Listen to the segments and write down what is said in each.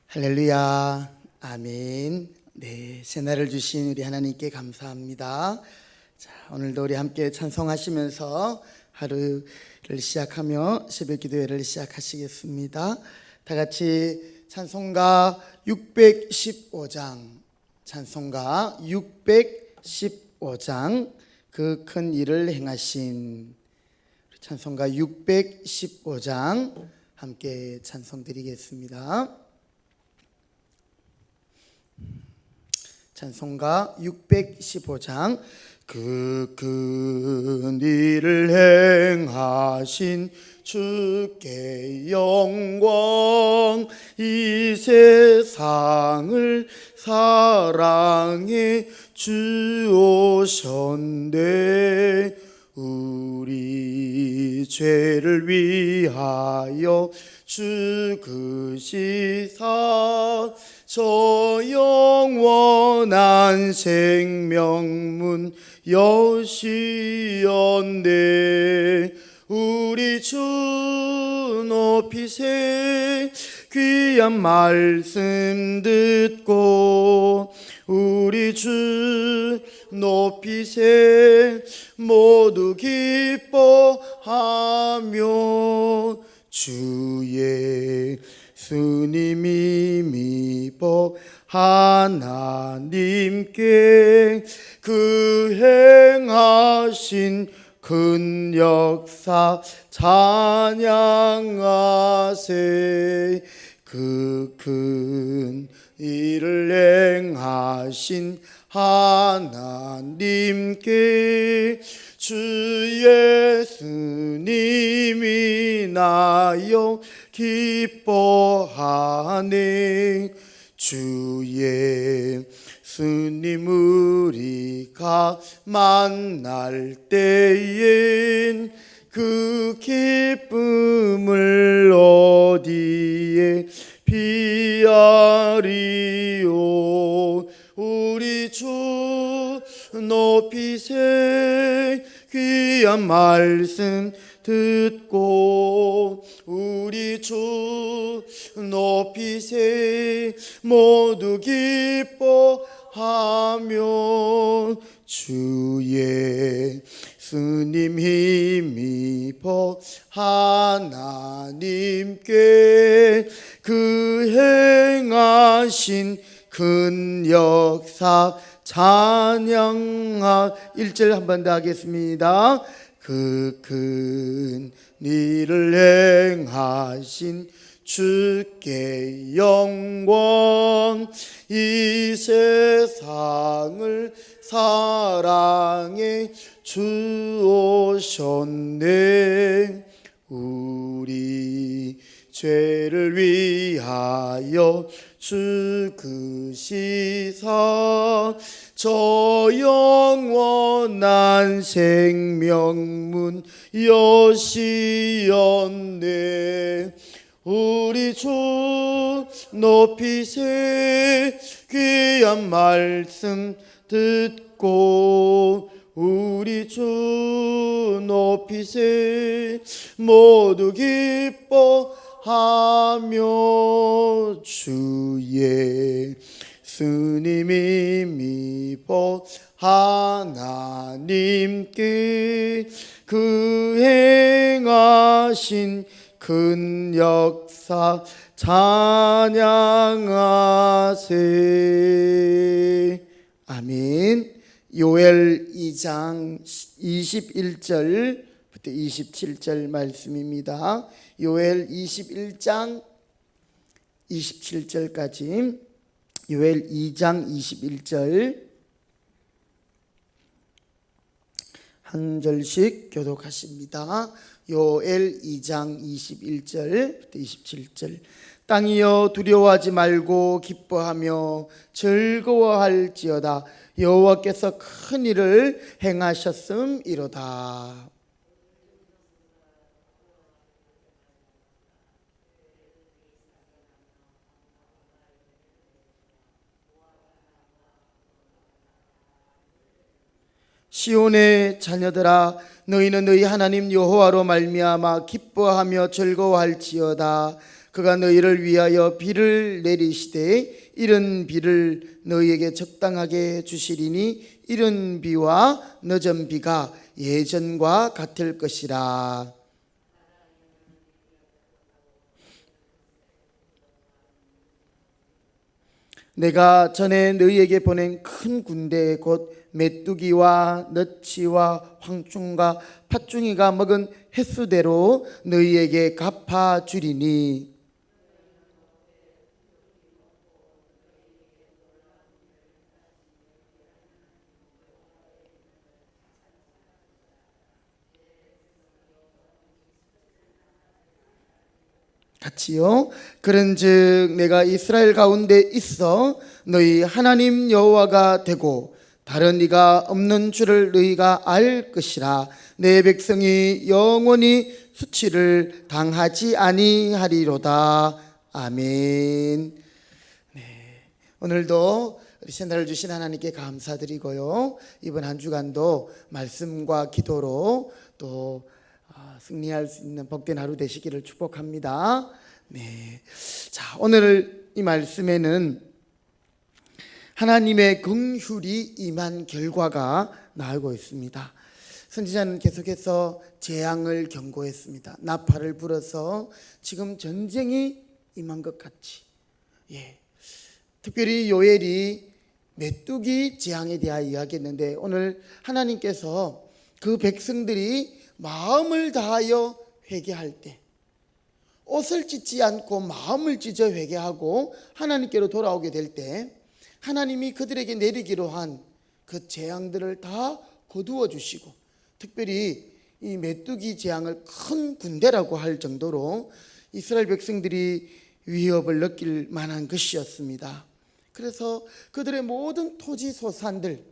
할렐루야, 아멘. 네, 새날을 주신 우리 하나님께 감사합니다. 자, 오늘도 우리 함께 찬송하시면서 하루를 시작하며 새벽 기도회를 시작하시겠습니다. 다 같이 찬송가 615장, 찬송가 615장, 그 큰 일을 행하신, 찬송가 615장 함께 찬송드리겠습니다. 찬송가 615장. 그 큰 일을 행하신 주께 영광, 이 세상을 사랑해 주오셨네. 우리 죄를 위하여 죽으시사 저 영원한 생명문 여시었네. 우리 주 높이세 귀한 말씀 듣고, 우리 주 높이세 모두 기뻐하며, 주의 예수님이 미복 하나님께 그 행하신 큰 역사 찬양하세. 그 큰 일을 행하신 하나님께 주 예수님이 나여 기뻐하네. 주 예수님 우리가 만날 때엔 그 기쁨을 어디에 비하리요. 우리 주 높이세 귀한 말씀 듣고, 우리 주 높이세 모두 기뻐하며, 주의 예수님 힘입어 하나님께 그 행하신 큰 역사 찬양하. 1절 한 번 더 하겠습니다. 그 큰 일을 행하신 주께 영광, 이 세상을 사랑해 주오셨네. 우리 죄를 위하여 죽으시사 저 영원한 생명문 여시었네. 우리 주 높이세 귀한 말씀 듣고, 우리 주 높이세 모두 기뻐하며, 주의 예수님이 미복 하나님께 그 행하신 큰 역사 찬양하세. 아멘. 요엘 2장 21절부터 27절 말씀입니다. 요엘 21장 27절까지, 요엘 2장 21절 한 절씩 교독하십니다. 요엘 2장 21절부터 27절. 땅이여 두려워하지 말고 기뻐하며 즐거워할지어다. 여호와께서 큰 일을 행하셨음이로다. 시온의 자녀들아, 너희는 너희 하나님 여호와로 말미암아 기뻐하며 즐거워할지어다. 그가 너희를 위하여 비를 내리시되 이른 비를 너희에게 적당하게 주시리니 이른 비와 늦은 비가 예전과 같을 것이라. 내가 전에 너희에게 보낸 큰 군대 곧 메뚜기와 너치와 황충과 팥중이가 먹은 횟수대로 너희에게 갚아 주리니 같이요. 그런즉 내가 이스라엘 가운데 있어 너희 하나님 여호와가 되고 다른 이가 없는 줄을 너희가 알 것이라. 내 백성이 영원히 수치를 당하지 아니하리로다. 아멘. 오늘도 우리 새날을 주신 하나님께 감사드리고요. 이번 한 주간도 말씀과 기도로 또 승리할 수 있는 복된 하루 되시기를 축복합니다. 네. 자, 오늘 이 말씀에는 하나님의 긍휼이 임한 결과가 나오고 있습니다. 선지자는 계속해서 재앙을 경고했습니다. 나팔을 불어서 지금 전쟁이 임한 것 같이. 특별히 요엘이 메뚜기 재앙에 대하여 이야기했는데 오늘 하나님께서 그 백성들이 마음을 다하여 회개할 때 옷을 찢지 않고 마음을 찢어 회개하고 하나님께로 돌아오게 될 때 하나님이 그들에게 내리기로 한 그 재앙들을 다 거두어 주시고 특별히 이 메뚜기 재앙을 큰 군대라고 할 정도로 이스라엘 백성들이 위협을 느낄 만한 것이었습니다. 그래서 그들의 모든 토지 소산들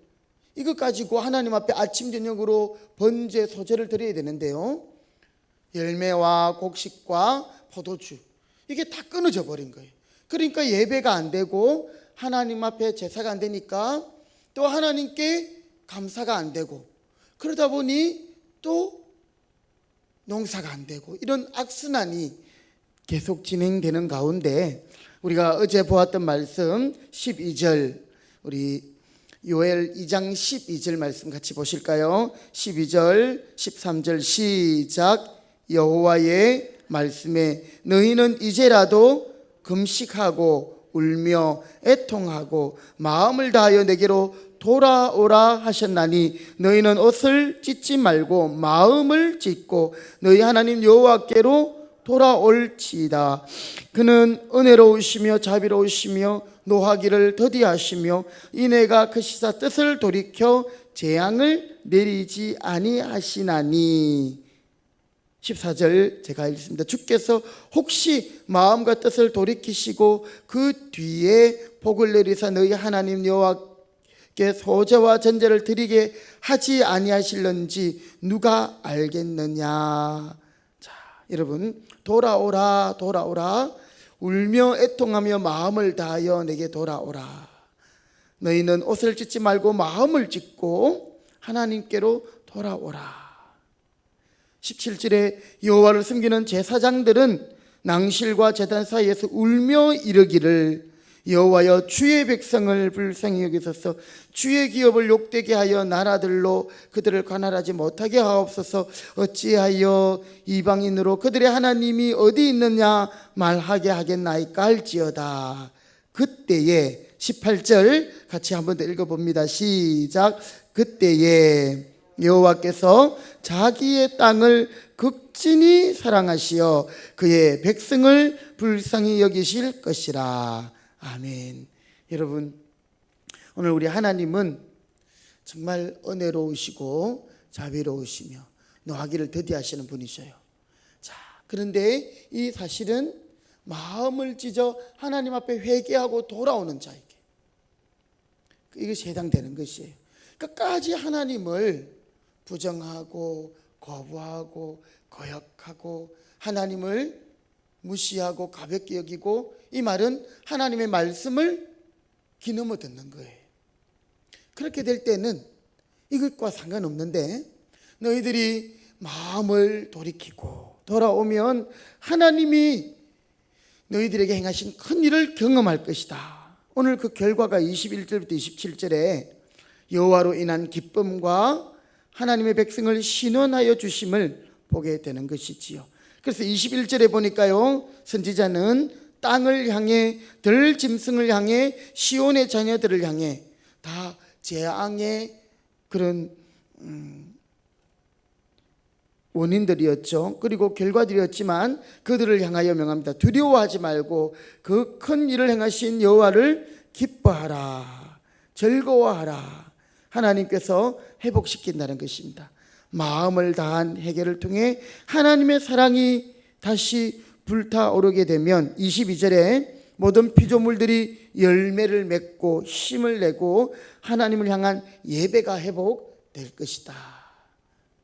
이것 가지고 하나님 앞에 아침 저녁으로 번제 소제를 드려야 되는데요, 열매와 곡식과 포도주 이게 다 끊어져 버린 거예요. 그러니까 예배가 안 되고 하나님 앞에 제사가 안 되니까 또 하나님께 감사가 안 되고 그러다 보니 또 농사가 안 되고 이런 악순환이 계속 진행되는 가운데 우리가 어제 보았던 말씀 12절 우리 요엘 2장 12절 말씀 같이 보실까요? 12절 13절 시작. 여호와의 말씀에 너희는 이제라도 금식하고 울며 애통하고 마음을 다하여 내게로 돌아오라 하셨나니 너희는 옷을 찢지 말고 마음을 찢고 너희 하나님 여호와께로 돌아올지이다. 그는 은혜로우시며 자비로우시며 노하기를 더디하시며 이내가 그 시사 뜻을 돌이켜 재앙을 내리지 아니하시나니. 14절 제가 읽습니다. 주께서 혹시 마음과 뜻을 돌이키시고 그 뒤에 복을 내리사 너희 하나님 여호와께 소제와 전제를 드리게 하지 아니하실런지 누가 알겠느냐. 자, 여러분, 돌아오라 돌아오라, 울며 애통하며 마음을 다하여 내게 돌아오라. 너희는 옷을 찢지 말고 마음을 찢고 하나님께로 돌아오라. 17절에 여호와를 섬기는 제사장들은 낭실과 제단 사이에서 울며 이르기를 여호와여 주의 백성을 불쌍히 여기소서 주의 기업을 욕되게 하여 나라들로 그들을 관할하지 못하게 하옵소서. 어찌하여 이방인으로 그들의 하나님이 어디 있느냐 말하게 하겠나이까 할지어다. 그때에 18절 같이 한번 더 읽어봅니다. 시작. 그때에 여호와께서 자기의 땅을 극진히 사랑하시어 그의 백성을 불쌍히 여기실 것이라. 아멘. 여러분, 오늘 우리 하나님은 정말 은혜로우시고 자비로우시며 노하기를 더디하시는 분이셔요. 자, 그런데 이 사실은 마음을 찢어 하나님 앞에 회개하고 돌아오는 자에게 이것이 해당되는 것이에요. 끝까지 하나님을 부정하고 거부하고 거역하고 하나님을 무시하고 가볍게 여기고, 이 말은 하나님의 말씀을 귀넘어 듣는 거예요. 그렇게 될 때는 이것과 상관없는데 너희들이 마음을 돌이키고 돌아오면 하나님이 너희들에게 행하신 큰 일을 경험할 것이다. 오늘 그 결과가 21절부터 27절에 여호와로 인한 기쁨과 하나님의 백성을 신원하여 주심을 보게 되는 것이지요. 그래서 21절에 보니까요, 선지자는 땅을 향해, 들 짐승을 향해, 시온의 자녀들을 향해 다 재앙의 그런 원인들이었죠. 그리고 결과들이었지만 그들을 향하여 명합니다. 두려워하지 말고 그 큰 일을 행하신 여호와를 기뻐하라, 즐거워하라. 하나님께서 회복시킨다는 것입니다. 마음을 다한 회개를 통해 하나님의 사랑이 다시 불타오르게 되면 22절에 모든 피조물들이 열매를 맺고 힘을 내고 하나님을 향한 예배가 회복될 것이다.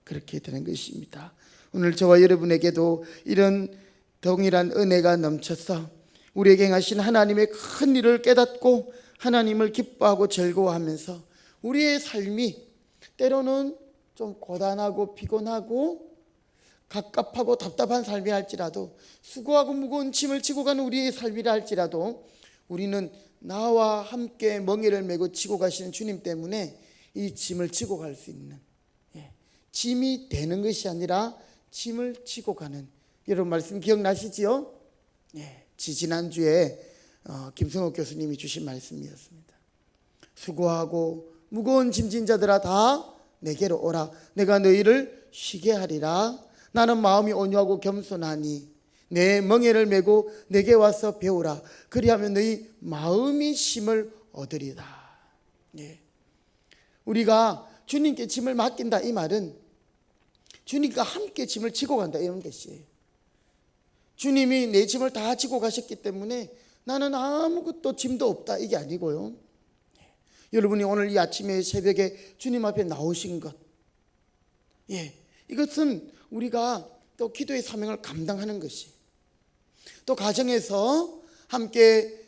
그렇게 되는 것입니다. 오늘 저와 여러분에게도 이런 동일한 은혜가 넘쳐서 우리에게 행하신 하나님의 큰 일을 깨닫고 하나님을 기뻐하고 즐거워하면서 우리의 삶이 때로는 좀 고단하고 피곤하고 갑갑하고 답답한 삶이 할지라도, 수고하고 무거운 짐을 지고 가는 우리의 삶이라 할지라도, 우리는 나와 함께 멍에를 메고 지고 가시는 주님 때문에 이 짐을 지고 갈 수 있는, 짐이 되는 것이 아니라 짐을 지고 가는, 여러분 말씀 기억나시지요? 지지난주에 김성욱 교수님이 주신 말씀이었습니다. 수고하고 무거운 짐진 자들아 다 내게로 오라. 내가 너희를 쉬게 하리라. 나는 마음이 온유하고 겸손하니 내 멍에를 메고 내게 와서 배우라. 그리하면 너희 마음이 쉼을 얻으리라. 우리가 주님께 짐을 맡긴다, 이 말은 주님과 함께 짐을 지고 간다, 이런 것이에요. 주님이 내 짐을 다 지고 가셨기 때문에 나는 아무것도 짐도 없다, 이게 아니고요. 여러분이 오늘 이 아침에 새벽에 주님 앞에 나오신 것, 이것은 우리가 또 기도의 사명을 감당하는 것이, 또 가정에서 함께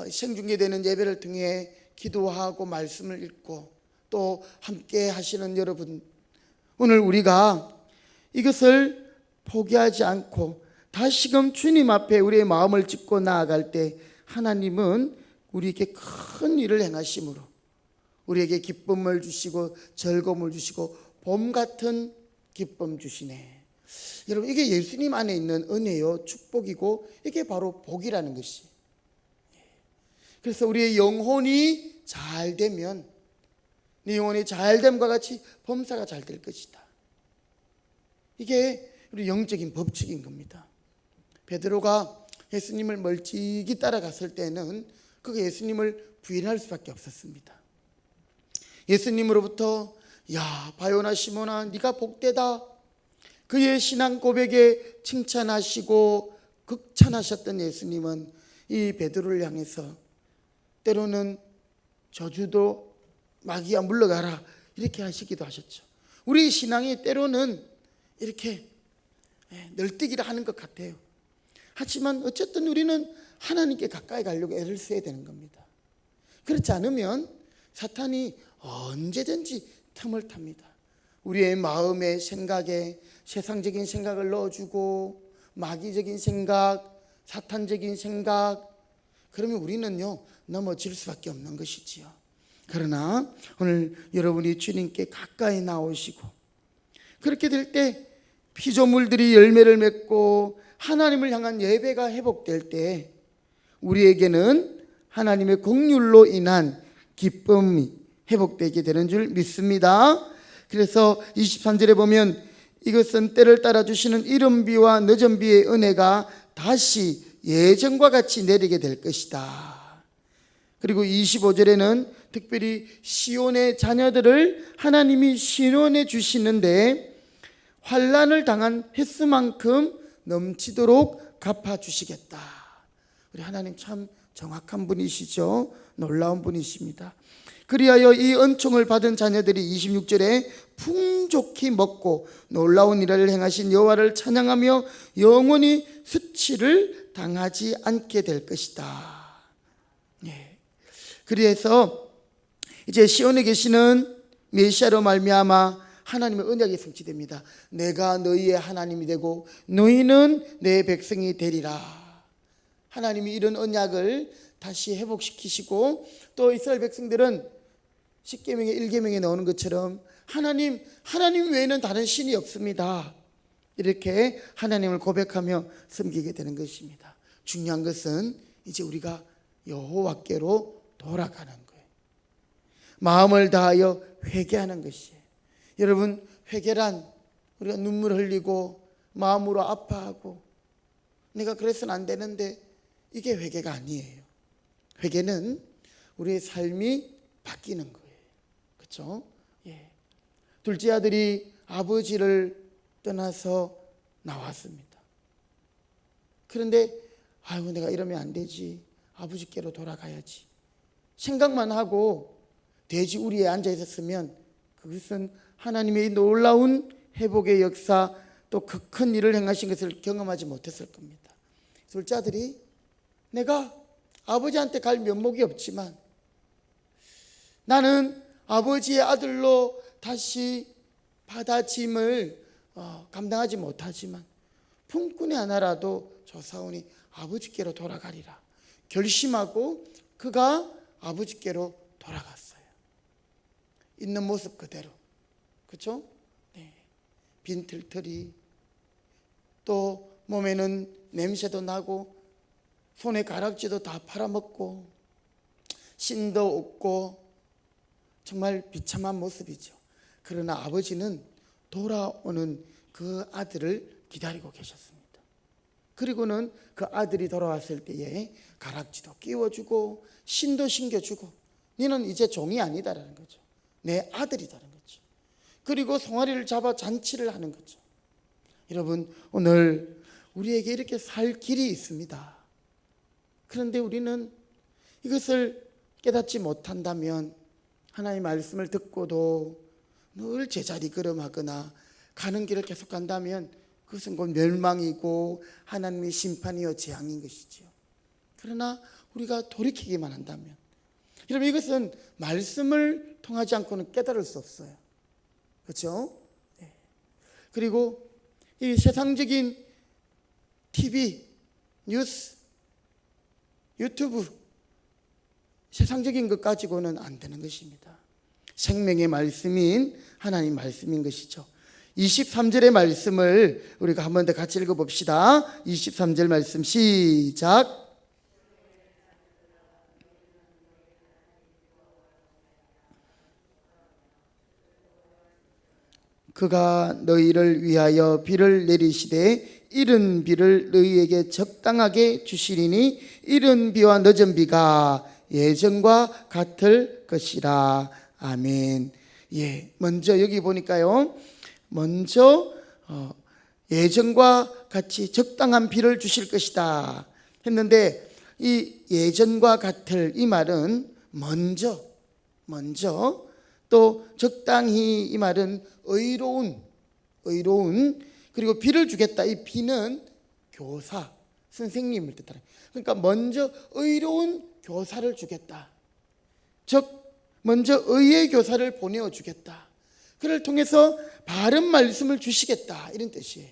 생중계되는 예배를 통해 기도하고 말씀을 읽고 또 함께 하시는 여러분, 오늘 우리가 이것을 포기하지 않고 다시금 주님 앞에 우리의 마음을 짚고 나아갈 때 하나님은 우리에게 큰 일을 행하심으로 우리에게 기쁨을 주시고 즐거움을 주시고 봄 같은 기쁨 주시네. 여러분, 이게 예수님 안에 있는 은혜요, 축복이고 이게 바로 복이라는 것이. 그래서 우리의 영혼이 잘 되면 네 영혼이 잘됨과 같이 범사가 잘 될 것이다. 이게 우리 영적인 법칙인 겁니다. 베드로가 예수님을 멀찍이 따라갔을 때는 그가 예수님을 부인할 수밖에 없었습니다. 예수님으로부터 야 바요나 시몬아 네가 복되다, 그의 신앙 고백에 칭찬하시고 극찬하셨던 예수님은 이 베드로를 향해서 때로는 저주도 마귀야 물러가라 이렇게 하시기도 하셨죠. 우리 신앙이 때로는 이렇게 널뛰기를 하는 것 같아요. 하지만 어쨌든 우리는 하나님께 가까이 가려고 애를 써야 되는 겁니다. 그렇지 않으면 사탄이 언제든지 틈을 탑니다. 우리의 마음의 생각에 세상적인 생각을 넣어주고 마귀적인 생각, 사탄적인 생각, 그러면 우리는요 넘어질 수밖에 없는 것이지요. 그러나 오늘 여러분이 주님께 가까이 나오시고 그렇게 될 때 피조물들이 열매를 맺고 하나님을 향한 예배가 회복될 때 우리에게는 하나님의 긍휼로 인한 기쁨이 회복되게 되는 줄 믿습니다. 그래서 23절에 보면 이것은 때를 따라 주시는 이른 비와 늦은 비의 은혜가 다시 예전과 같이 내리게 될 것이다. 그리고 25절에는 특별히 시온의 자녀들을 하나님이 신원해 주시는데 환난을 당한 횟수만큼 넘치도록 갚아주시겠다. 우리 하나님 참 정확한 분이시죠. 놀라운 분이십니다. 그리하여 이 은총을 받은 자녀들이 26절에 풍족히 먹고 놀라운 일을 행하신 여호와를 찬양하며 영원히 수치를 당하지 않게 될 것이다. 그래서 이제 시온에 계시는 메시아로 말미암아 하나님의 언약이 성취됩니다. 내가 너희의 하나님이 되고 너희는 내 백성이 되리라. 하나님이 이런 언약을 다시 회복시키시고, 또 이스라엘 백성들은 십계명의 1계명에 나오는 것처럼 하나님 외에는 다른 신이 없습니다, 이렇게 하나님을 고백하며 섬기게 되는 것입니다. 중요한 것은 이제 우리가 여호와께로 돌아가는 거예요. 마음을 다하여 회개하는 것이에요. 여러분, 회개란 우리가 눈물 흘리고 마음으로 아파하고 내가 그래서는 안 되는데, 이게 회개가 아니에요. 회개는 우리의 삶이 바뀌는 거예요. 그렇죠? 예. 둘째 아들이 아버지를 떠나서 나왔습니다. 그런데 아이고, 내가 이러면 안 되지, 아버지께로 돌아가야지 생각만 하고 돼지 우리에 앉아 있었으면 그것은 하나님의 놀라운 회복의 역사, 또 그 큰 일을 행하신 것을 경험하지 못했을 겁니다. 둘째 아들이 내가 아버지한테 갈 면목이 없지만 나는 아버지의 아들로 다시 받아짐을 감당하지 못하지만 품꾼의 하나라도 저 사원이 아버지께로 돌아가리라 결심하고 그가 아버지께로 돌아갔어요. 있는 모습 그대로. 그렇죠? 네. 빈털털이, 또 몸에는 냄새도 나고 손에 가락지도 다 팔아먹고 신도 없고 정말 비참한 모습이죠. 그러나 아버지는 돌아오는 그 아들을 기다리고 계셨습니다. 그리고는 그 아들이 돌아왔을 때에 가락지도 끼워주고 신도 신겨주고, 너는 이제 종이 아니다라는 거죠. 내 아들이다라는 거죠. 그리고 송아리를 잡아 잔치를 하는 거죠. 여러분, 오늘 우리에게 이렇게 살 길이 있습니다. 그런데 우리는 이것을 깨닫지 못한다면, 하나님의 말씀을 듣고도 늘 제자리 걸음하거나 가는 길을 계속 간다면 그것은 곧 멸망이고 하나님의 심판이요 재앙인 것이지요. 그러나 우리가 돌이키기만 한다면, 여러분, 이것은 말씀을 통하지 않고는 깨달을 수 없어요. 그렇죠? 네. 그리고 이 세상적인 TV, 뉴스, 유튜브, 세상적인 것 가지고는 안 되는 것입니다. 생명의 말씀인 하나님 말씀인 것이죠. 23절의 말씀을 우리가 한 번 더 같이 읽어봅시다. 23절 말씀 시작. 그가 너희를 위하여 비를 내리시되 이른 비를 너희에게 적당하게 주시리니 이른 비와 늦은 비가 예전과 같을 것이라. 아멘. 예, 먼저 여기 보니까요, 먼저 예전과 같이 적당한 비를 주실 것이다 했는데, 이 예전과 같을 이 말은 먼저, 또 적당히 이 말은 의로운, 그리고 비를 주겠다. 이 비는 교사, 선생님을 뜻하는. 그러니까 먼저 의로운 교사를 주겠다. 즉 먼저 의의 교사를 보내어 주겠다. 그를 통해서 바른 말씀을 주시겠다, 이런 뜻이에요.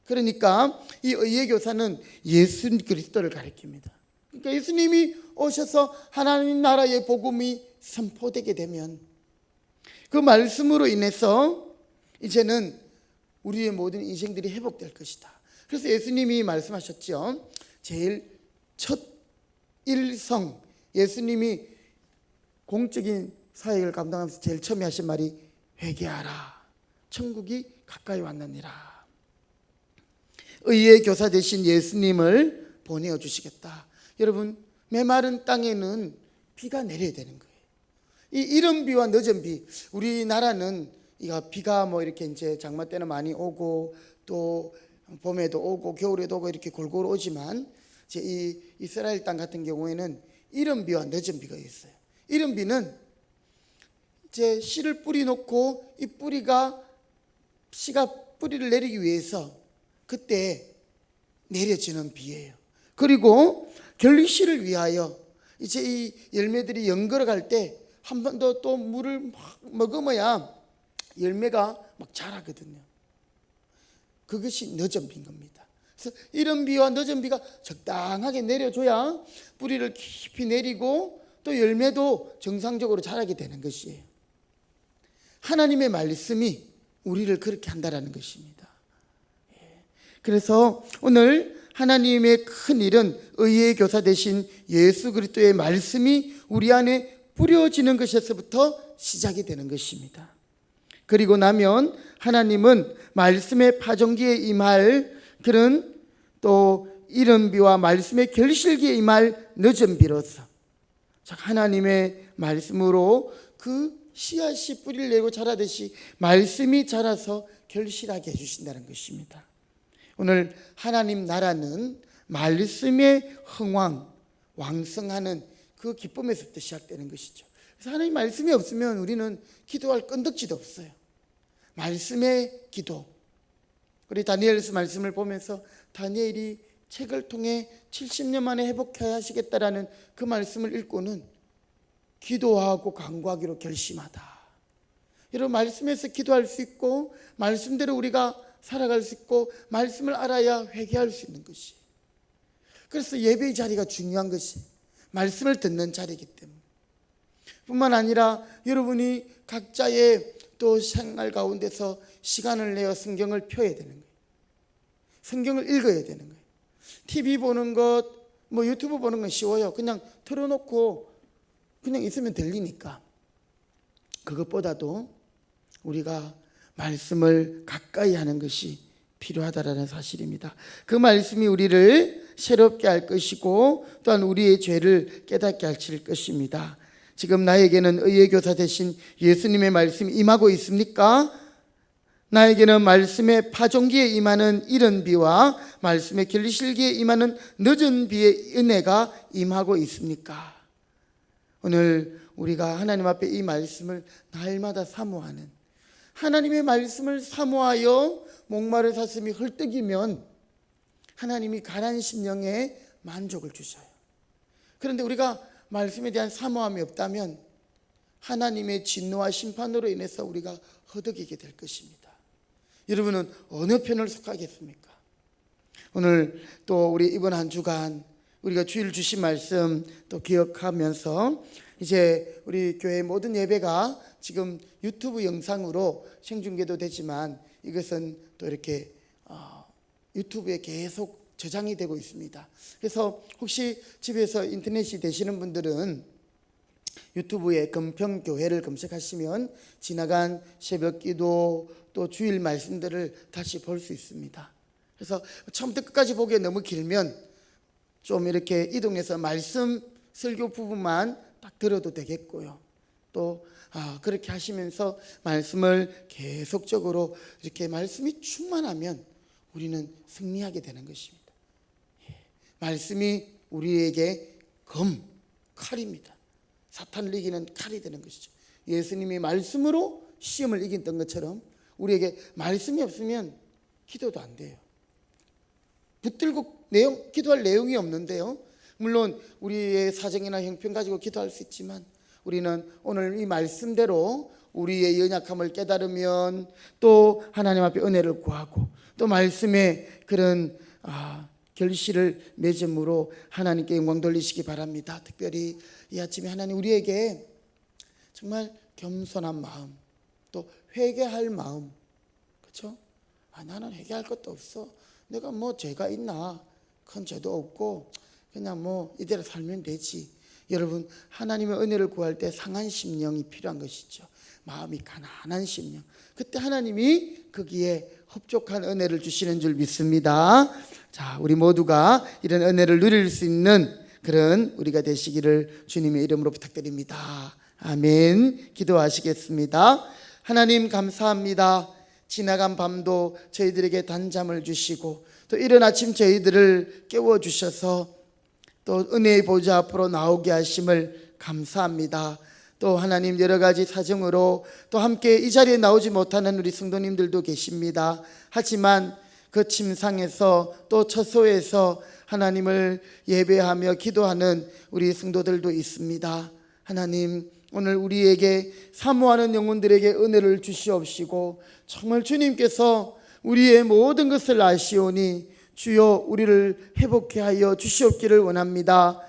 그러니까 이 의의 교사는 예수 그리스도를 가리킵니다. 그러니까 예수님이 오셔서 하나님 나라의 복음이 선포되게 되면 그 말씀으로 인해서 이제는 우리의 모든 인생들이 회복될 것이다. 그래서 예수님이 말씀하셨죠. 제일 첫 일성, 예수님이 공적인 사역을 감당하면서 제일 처음에 하신 말이 회개하라, 천국이 가까이 왔느니라. 의의 교사 되신 예수님을 보내어 주시겠다. 여러분, 메마른 땅에는 비가 내려야 되는 거예요. 이 이른 비와 늦은 비, 우리나라는 비가 뭐 이렇게 이제 장마 때는 많이 오고 또 봄에도 오고 겨울에도 오고 이렇게 골고루 오지만, 이제 이 이스라엘 땅 같은 경우에는 이른 비와 늦은 비가 있어요. 이른 비는 이제 씨를 뿌리 놓고 이 씨가 뿌리를 내리기 위해서 그때 내려지는 비예요. 그리고 결실을 위하여 이제 이 열매들이 연걸어 갈 때 한 번 더 또 물을 막 머금어야 열매가 막 자라거든요. 그것이 늦은 비인 겁니다. 그래서 이른 비와 늦은 비가 적당하게 내려줘야 뿌리를 깊이 내리고 또 열매도 정상적으로 자라게 되는 것이에요. 하나님의 말씀이 우리를 그렇게 한다라는 것입니다. 그래서 오늘 하나님의 큰 일은 의의 교사 되신 예수 그리스도의 말씀이 우리 안에 뿌려지는 것에서부터 시작이 되는 것입니다. 그리고 나면 하나님은 말씀의 파종기에 임할 그런 또 이른 비와 말씀의 결실기에 임할 늦은 비로서 하나님의 말씀으로 그 씨앗이 뿌리를 내고 자라듯이 말씀이 자라서 결실하게 해주신다는 것입니다. 오늘 하나님 나라는 말씀의 흥왕, 왕성하는 그 기쁨에서부터 시작되는 것이죠. 그래서 하나님 말씀이 없으면 우리는 기도할 건덕지도 없어요. 말씀의 기도. 우리 다니엘서 말씀을 보면서 다니엘이 책을 통해 70년 만에 회복해야 하시겠다라는 그 말씀을 읽고는 기도하고 간구하기로 결심하다. 여러분, 말씀에서 기도할 수 있고 말씀대로 우리가 살아갈 수 있고 말씀을 알아야 회개할 수 있는 것이. 그래서 예배의 자리가 중요한 것이 말씀을 듣는 자리이기 때문에. 뿐만 아니라 여러분이 각자의 또 생활 가운데서 시간을 내어 성경을 펴야 되는 거예요. 성경을 읽어야 되는 거예요. TV 보는 것, 뭐 유튜브 보는 건 쉬워요. 그냥 틀어놓고 그냥 있으면 들리니까. 그것보다도 우리가 말씀을 가까이 하는 것이 필요하다라는 사실입니다. 그 말씀이 우리를 새롭게 할 것이고 또한 우리의 죄를 깨닫게 하실 것입니다. 지금 나에게는 의의 교사 되신 예수님의 말씀이 임하고 있습니까? 나에게는 말씀의 파종기에 임하는 이른 비와 말씀의 결실기에 임하는 늦은 비의 은혜가 임하고 있습니까? 오늘 우리가 하나님 앞에 이 말씀을 날마다 사모하는, 하나님의 말씀을 사모하여 목마른 사슴이 헐떡이면 하나님이 가난 심령에 만족을 주셔요. 그런데 우리가 말씀에 대한 사모함이 없다면 하나님의 진노와 심판으로 인해서 우리가 허덕이게 될 것입니다. 여러분은 어느 편을 속하겠습니까? 오늘 또 우리 이번 한 주간 우리가 주일 주신 말씀 또 기억하면서 이제 우리 교회 모든 예배가 지금 유튜브 영상으로 생중계도 되지만 이것은 또 이렇게 유튜브에 계속 저장이 되고 있습니다. 그래서 혹시 집에서 인터넷이 되시는 분들은 유튜브에 금평교회를 검색하시면 지나간 새벽기도 또 주일 말씀들을 다시 볼 수 있습니다. 그래서 처음부터 끝까지 보기에 너무 길면 좀 이렇게 이동해서 말씀 설교 부분만 딱 들어도 되겠고요. 또 그렇게 하시면서 말씀을 계속적으로 이렇게 말씀이 충만하면 우리는 승리하게 되는 것입니다. 말씀이 우리에게 칼입니다. 사탄을 이기는 칼이 되는 것이죠. 예수님이 말씀으로 시험을 이겼던 것처럼 우리에게 말씀이 없으면 기도도 안 돼요. 붙들고 기도할 내용이 없는데요. 물론 우리의 사정이나 형편 가지고 기도할 수 있지만 우리는 오늘 이 말씀대로 우리의 연약함을 깨달으면 또 하나님 앞에 은혜를 구하고 또 말씀의 그런 결실을 맺음으로 하나님께 영광 돌리시기 바랍니다. 특별히 이 아침에 하나님 우리에게 정말 겸손한 마음, 또 회개할 마음, 그렇죠? 나는 회개할 것도 없어. 내가 뭐 죄가 있나? 큰 죄도 없고 그냥 뭐 이대로 살면 되지. 여러분, 하나님의 은혜를 구할 때 상한 심령이 필요한 것이죠. 마음이 가난한 심령. 그때 하나님이 거기에 흡족한 은혜를 주시는 줄 믿습니다. 자, 우리 모두가 이런 은혜를 누릴 수 있는 그런 우리가 되시기를 주님의 이름으로 부탁드립니다. 아멘. 기도하시겠습니다. 하나님 감사합니다. 지나간 밤도 저희들에게 단잠을 주시고 또 이른 아침 저희들을 깨워주셔서 또 은혜의 보좌 앞으로 나오게 하심을 감사합니다. 또 하나님 여러 가지 사정으로 또 함께 이 자리에 나오지 못하는 우리 성도님들도 계십니다. 하지만 그 침상에서 또 처소에서 하나님을 예배하며 기도하는 우리 성도들도 있습니다. 하나님 오늘 우리에게 사모하는 영혼들에게 은혜를 주시옵시고 정말 주님께서 우리의 모든 것을 아시오니 주여 우리를 회복케 하여 주시옵기를 원합니다.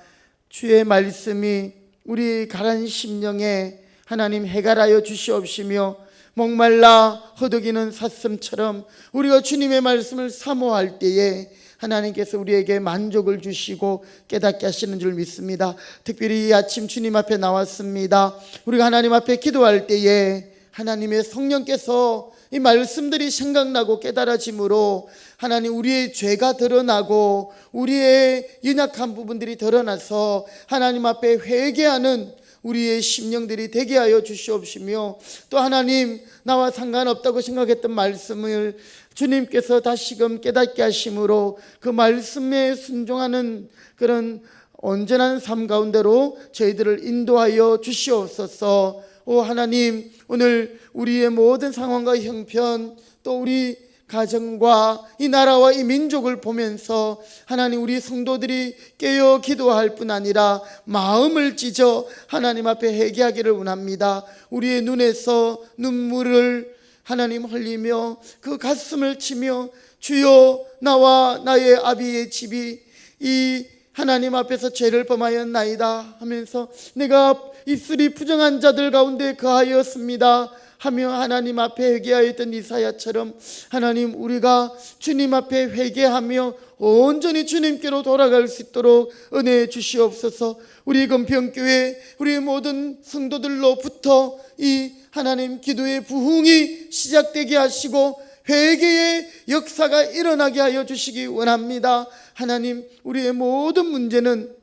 주의 말씀이 우리 가란 심령에 하나님 해갈하여 주시옵시며, 목말라 허덕이는 사슴처럼 우리가 주님의 말씀을 사모할 때에 하나님께서 우리에게 만족을 주시고 깨닫게 하시는 줄 믿습니다. 특별히 이 아침 주님 앞에 나왔습니다. 우리가 하나님 앞에 기도할 때에 하나님의 성령께서 이 말씀들이 생각나고 깨달아짐으로 하나님 우리의 죄가 드러나고 우리의 연약한 부분들이 드러나서 하나님 앞에 회개하는 우리의 심령들이 되게 하여 주시옵시며, 또 하나님 나와 상관없다고 생각했던 말씀을 주님께서 다시금 깨닫게 하심으로 그 말씀에 순종하는 그런 온전한 삶 가운데로 저희들을 인도하여 주시옵소서. 오 하나님, 오늘 우리의 모든 상황과 형편, 또 우리 가정과 이 나라와 이 민족을 보면서 하나님 우리 성도들이 깨어 기도할 뿐 아니라 마음을 찢어 하나님 앞에 회개하기를 원합니다. 우리의 눈에서 눈물을 하나님 흘리며 그 가슴을 치며 주여 나와 나의 아비의 집이 이 하나님 앞에서 죄를 범하였나이다 하면서 내가 입술이 부정한 자들 가운데 거하였습니다 하며 하나님 앞에 회개하였던 이사야처럼 하나님 우리가 주님 앞에 회개하며 온전히 주님께로 돌아갈 수 있도록 은혜 주시옵소서. 우리 금평교회 우리 모든 성도들로부터 이 하나님 기도의 부흥이 시작되게 하시고 회개의 역사가 일어나게 하여 주시기 원합니다. 하나님 우리의 모든 문제는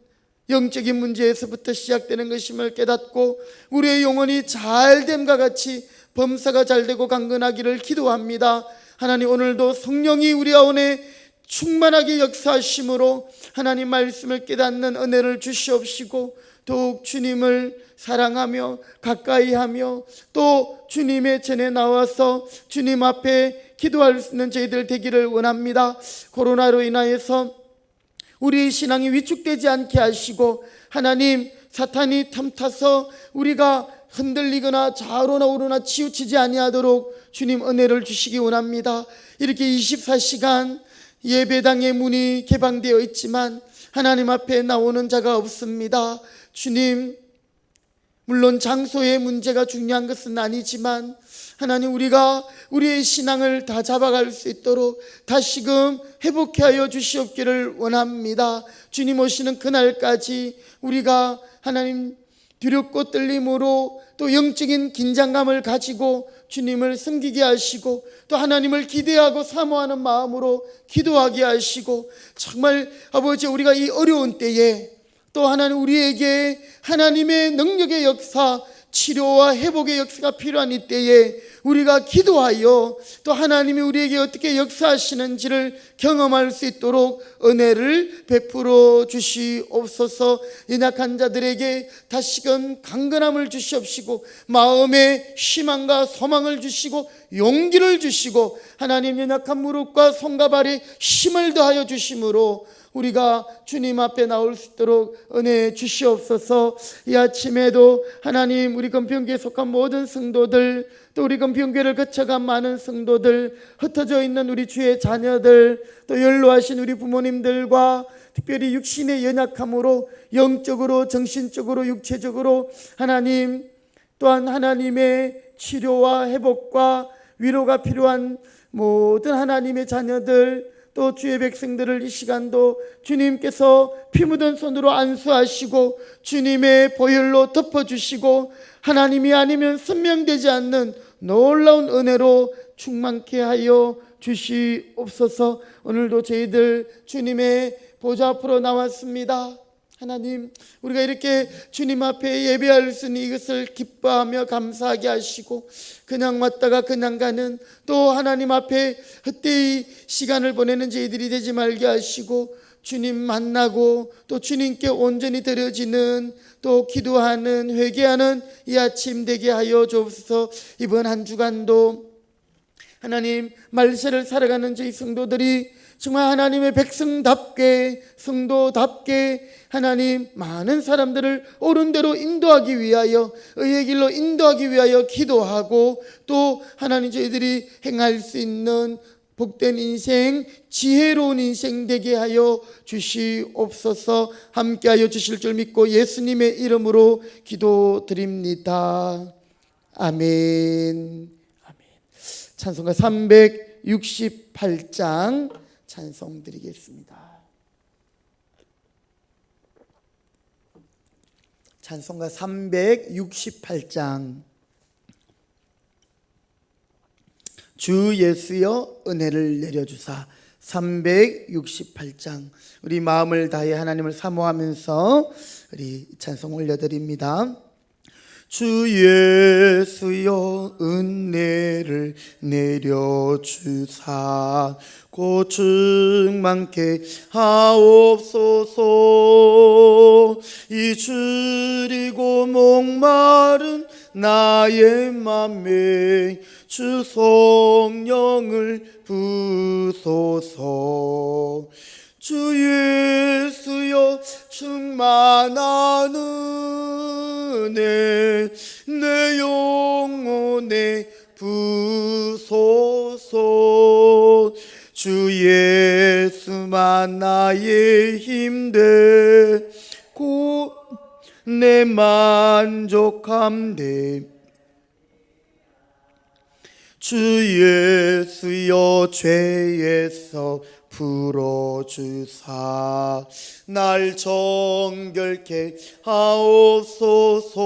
영적인 문제에서부터 시작되는 것임을 깨닫고 우리의 영혼이 잘됨과 같이 범사가 잘되고 강건하기를 기도합니다. 하나님 오늘도 성령이 우리 가운데 충만하게 역사하심으로 하나님 말씀을 깨닫는 은혜를 주시옵시고 더욱 주님을 사랑하며 가까이하며 또 주님의 전에 나와서 주님 앞에 기도할 수 있는 저희들 되기를 원합니다. 코로나로 인하여서 우리 신앙이 위축되지 않게 하시고 하나님 사탄이 틈타서 우리가 흔들리거나 좌우로나 우로나 치우치지 아니하도록 주님 은혜를 주시기 원합니다. 이렇게 24시간 예배당의 문이 개방되어 있지만 하나님 앞에 나오는 자가 없습니다. 주님 물론 장소의 문제가 중요한 것은 아니지만 하나님 우리가 우리의 신앙을 다 잡아갈 수 있도록 다시금 회복케 하여 주시옵기를 원합니다. 주님 오시는 그날까지 우리가 하나님 두렵고 떨림으로 또 영적인 긴장감을 가지고 주님을 섬기게 하시고 또 하나님을 기대하고 사모하는 마음으로 기도하게 하시고 정말 아버지 우리가 이 어려운 때에 또 하나님 우리에게 하나님의 능력의 역사 치료와 회복의 역사가 필요한 이때에 우리가 기도하여 또 하나님이 우리에게 어떻게 역사하시는지를 경험할 수 있도록 은혜를 베풀어 주시옵소서. 연약한 자들에게 다시금 강건함을 주시옵시고 마음에 희망과 소망을 주시고 용기를 주시고 하나님 연약한 무릎과 손과 발에 힘을 더하여 주심으로 우리가 주님 앞에 나올 수 있도록 은혜 주시옵소서. 이 아침에도 하나님 우리 금평교에 속한 모든 성도들 또 우리 금평교회를 거쳐간 많은 성도들 흩어져 있는 우리 주의 자녀들 또 연로하신 우리 부모님들과 특별히 육신의 연약함으로 영적으로 정신적으로 육체적으로 하나님 또한 하나님의 치료와 회복과 위로가 필요한 모든 하나님의 자녀들 또 주의 백성들을 이 시간도 주님께서 피 묻은 손으로 안수하시고 주님의 보혈로 덮어주시고 하나님이 아니면 선명되지 않는 놀라운 은혜로 충만케 하여 주시옵소서. 오늘도 저희들 주님의 보좌 앞으로 나왔습니다. 하나님 우리가 이렇게 주님 앞에 예배할 수 있는 이것을 기뻐하며 감사하게 하시고 그냥 왔다가 그냥 가는 또 하나님 앞에 헛되이 시간을 보내는 저희들이 되지 말게 하시고 주님 만나고 또 주님께 온전히 드려지는 또 기도하는 회개하는 이 아침 되게 하여 주옵소서. 이번 한 주간도 하나님 말세를 살아가는 저희 성도들이 정말 하나님의 백성답게 성도답게 하나님 많은 사람들을 옳은 대로 인도하기 위하여 의의 길로 인도하기 위하여 기도하고 또 하나님 저희들이 행할 수 있는 복된 인생, 지혜로운 인생 되게 하여 주시옵소서. 함께하여 주실 줄 믿고 예수님의 이름으로 기도드립니다. 아멘. 아멘. 찬송가 368장 찬송 드리겠습니다. 찬송가 368장. 주 예수여 은혜를 내려주사. 368장. 우리 마음을 다해 하나님을 사모하면서 우리 찬송 올려드립니다. 주 예수여 은혜를 내려주사 고충 많게 하옵소서. 이 줄이고 목마른 나의 맘에 주 성령을 부소서. 주 예수여 충만한 은혜 내 영혼에 부소서. 주 예수만 나의 힘되고 내 만족함되. 주 예수여 죄에서 풀어주사 날 정결케 하옵소서.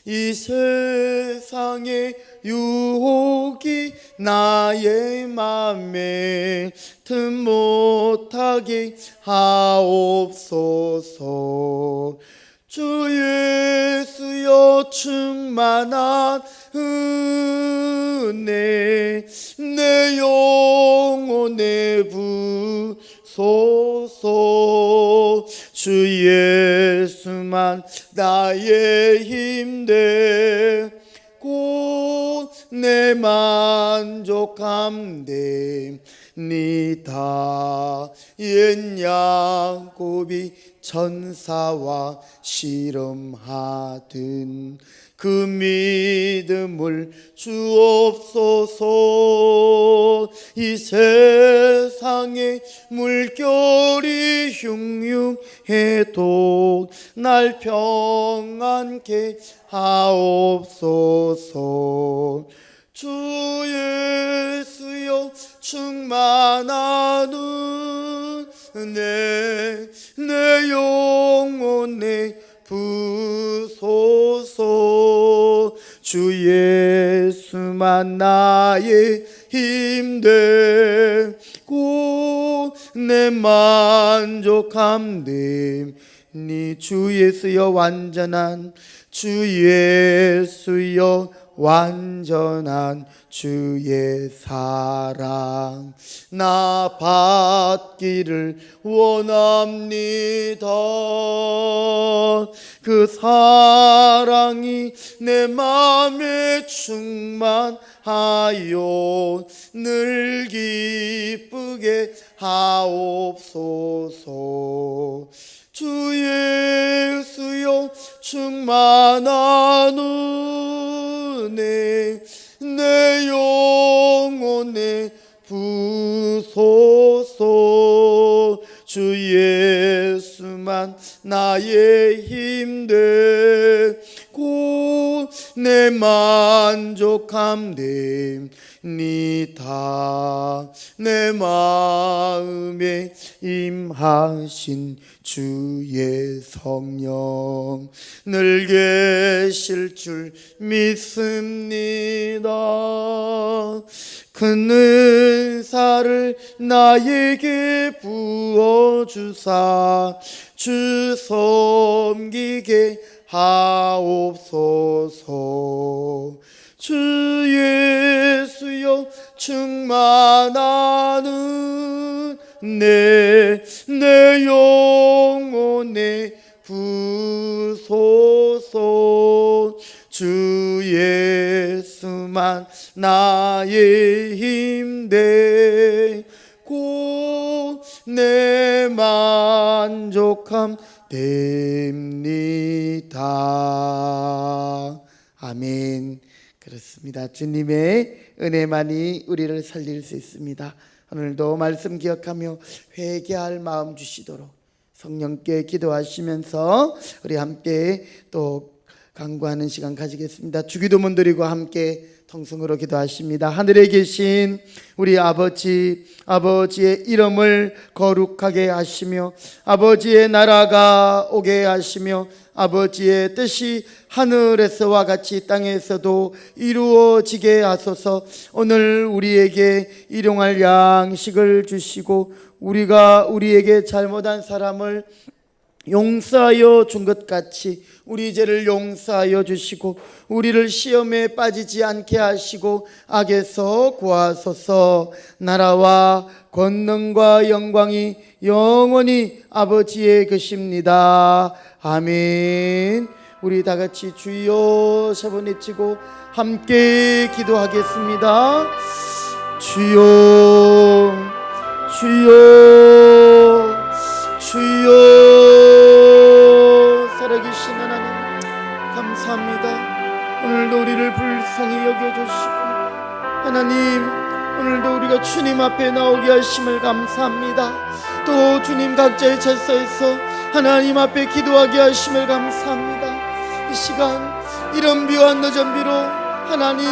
이 세상의 유혹이 나의 맘에 틈 못하게 하옵소서. 주 예수여 충만한 은혜 내 영혼에 부소서. 주 예수만 나의 힘되고 내 만족함되니다. 옛 야곱이 천사와 씨름하든 그 믿음을 주옵소서. 이 세상에 물결이 흉흉해도 날 평안케 하옵소서. 주 예수여 충만한 은혜 내 영혼에 부소서. 주 예수만 나의 힘되고 내 만족함되니. 주 예수여 완전한 주 예수여 완전한 주의 사랑 나 받기를 원합니다. 그 사랑이 내 맘에 충만하여 늘 기쁘게 하옵소서. 주 예수여 충만한 은혜 내 영혼에 부소서. 주 예수만 나의 힘되고 내 만족함되니다. 내 마음에 임하신 주의 성령 늘 계실 줄 믿습니다. 큰 은사를 나에게 부어주사 주 섬기게 하옵소서. 주 예수여 충만한 은혜 내 영혼에 부소서. 주 예수만 나의 힘되고 내 만족함 됩니다. 아멘. 그렇습니다. 주님의 은혜만이 우리를 살릴 수 있습니다. 오늘도 말씀 기억하며 회개할 마음 주시도록 성령께 기도하시면서 우리 함께 또 간구하는 시간 가지겠습니다. 주기도문 드리고 함께 통성으로 기도하십니다. 하늘에 계신 우리 아버지, 아버지의 이름을 거룩하게 하시며 아버지의 나라가 오게 하시며 아버지의 뜻이 하늘에서와 같이 땅에서도 이루어지게 하소서. 오늘 우리에게 일용할 양식을 주시고 우리가 우리에게 잘못한 사람을 용서하여 준 것 같이 우리 죄를 용서하여 주시고 우리를 시험에 빠지지 않게 하시고 악에서 구하소서. 나라와 권능과 영광이 영원히 아버지의 것입니다. 아멘. 우리 다 같이 주여 세 번 외치고 함께 기도하겠습니다. 주여 주여 주여. 살아계신 하나님 감사합니다. 오늘도 우리를 불쌍히 여겨주시고 하나님 오늘도 우리가 주님 앞에 나오게 하심을 감사합니다. 또 주님 각자의 제사에서 하나님 앞에 기도하게 하심을 감사합니다. 이 시간 이런 비와 늦은 비로 하나님